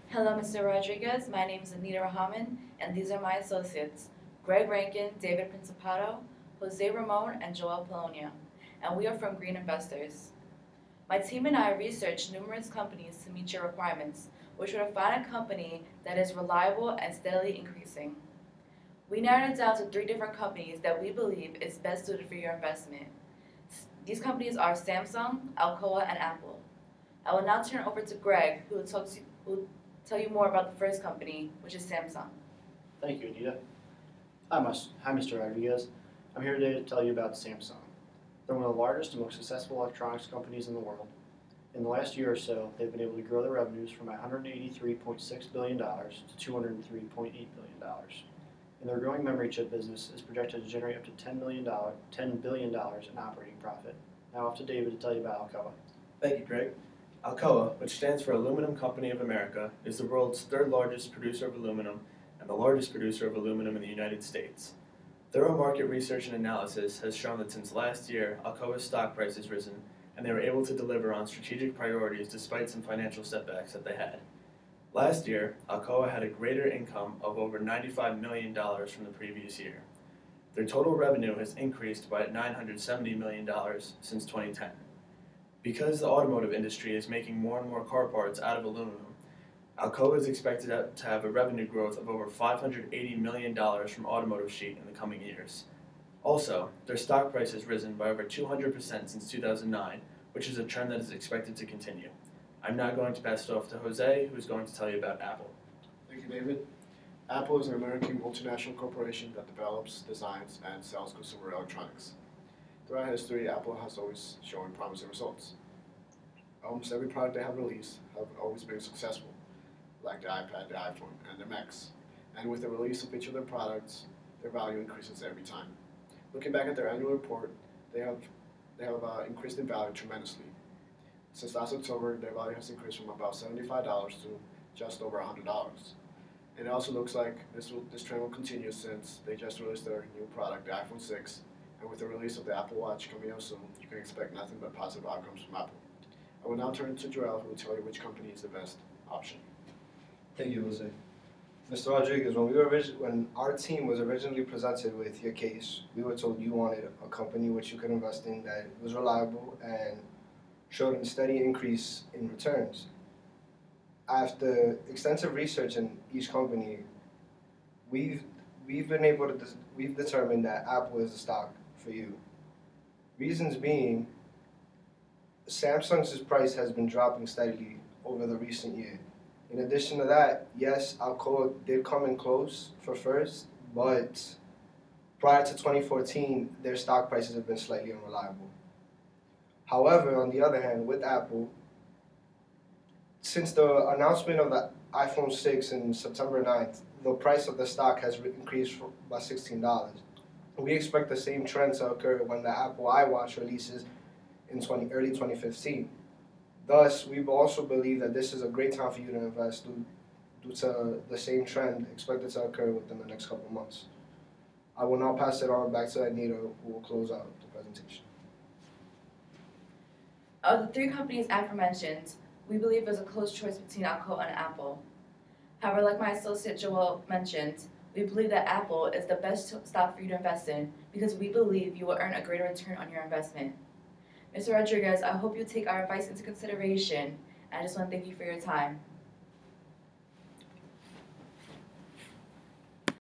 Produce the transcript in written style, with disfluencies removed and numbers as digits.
Hello, Mr. Rodriguez. My name is Anita Rahman, and these are my associates, Greg Rankin, David Principato, Jose Ramon, and Joel Polonia, and we are from Green Investors. My team and I researched numerous companies to meet your requirements, which would find a company that is reliable and steadily increasing. We narrowed it down to 3 different companies that we believe is best suited for your investment. These companies are Samsung, Alcoa, and Apple. I will now turn it over to Greg, who will tell you more about the first company, which is Samsung. Thank you, Anita. Hi, Mr. Rodriguez. I'm here today to tell you about Samsung. They're one of the largest and most successful electronics companies in the world. In the last year or so, they've been able to grow their revenues from $183.6 billion to $203.8 billion. And their growing memory chip business is projected to generate up to $10 billion in operating profit. Now off to David to tell you about Alcoa. Thank you, Greg. Alcoa, which stands for Aluminum Company of America, is the world's 3rd largest producer of aluminum and the largest producer of aluminum in the United States. Thorough market research and analysis has shown that since last year, Alcoa's stock price has risen, and they were able to deliver on strategic priorities despite some financial setbacks that they had. Last year, Alcoa had a greater income of over $95 million from the previous year. Their total revenue has increased by $970 million since 2010. Because the automotive industry is making more and more car parts out of aluminum, Alcoa is expected to have a revenue growth of over $580 million from automotive sheet in the coming years. Also, their stock price has risen by over 200% since 2009, which is a trend that is expected to continue. I'm now going to pass it off to Jose, who is going to tell you about Apple. Thank you, David. Apple is an American multinational corporation that develops, designs, and sells consumer electronics. Throughout history, Apple has always shown promising results. Almost every product they have released have always been successful, like the iPad, the iPhone, and the Macs. And with the release of each of their products, their value increases every time. Looking back at their annual report, they have increased in value tremendously. Since last October, their value has increased from about $75 to just over $100. And it also looks like this trend will continue since they just released their new product, the iPhone 6, and with the release of the Apple Watch coming out soon, you can expect nothing but positive outcomes from Apple. I will now turn it to Joel, who will tell you which company is the best option. Thank you, Jose. Mr. Rodriguez, when our team was originally presented with your case, we were told you wanted a company which you could invest in that was reliable and showed a steady increase in returns. After extensive research in each company, we've determined that Apple is the stock for you. Reasons being, Samsung's price has been dropping steadily over the recent year. In addition to that, yes, Alcoa did come in close for first, but prior to 2014, their stock prices have been slightly unreliable. However, on the other hand, with Apple, since the announcement of the iPhone 6 on September 9th, the price of the stock has increased by $16. We expect the same trend to occur when the Apple iWatch releases in early 2015. Thus, we also believe that this is a great time for you to invest due to the same trend expected to occur within the next couple of months. I will now pass it on back to Anita, who will close out the presentation. Of the 3 companies aforementioned, we believe there's a close choice between Alcoa and Apple. However, like my associate Joel mentioned, we believe that Apple is the best stock for you to invest in because we believe you will earn a greater return on your investment. Mr. Rodriguez, I hope you take our advice into consideration, and I just want to thank you for your time.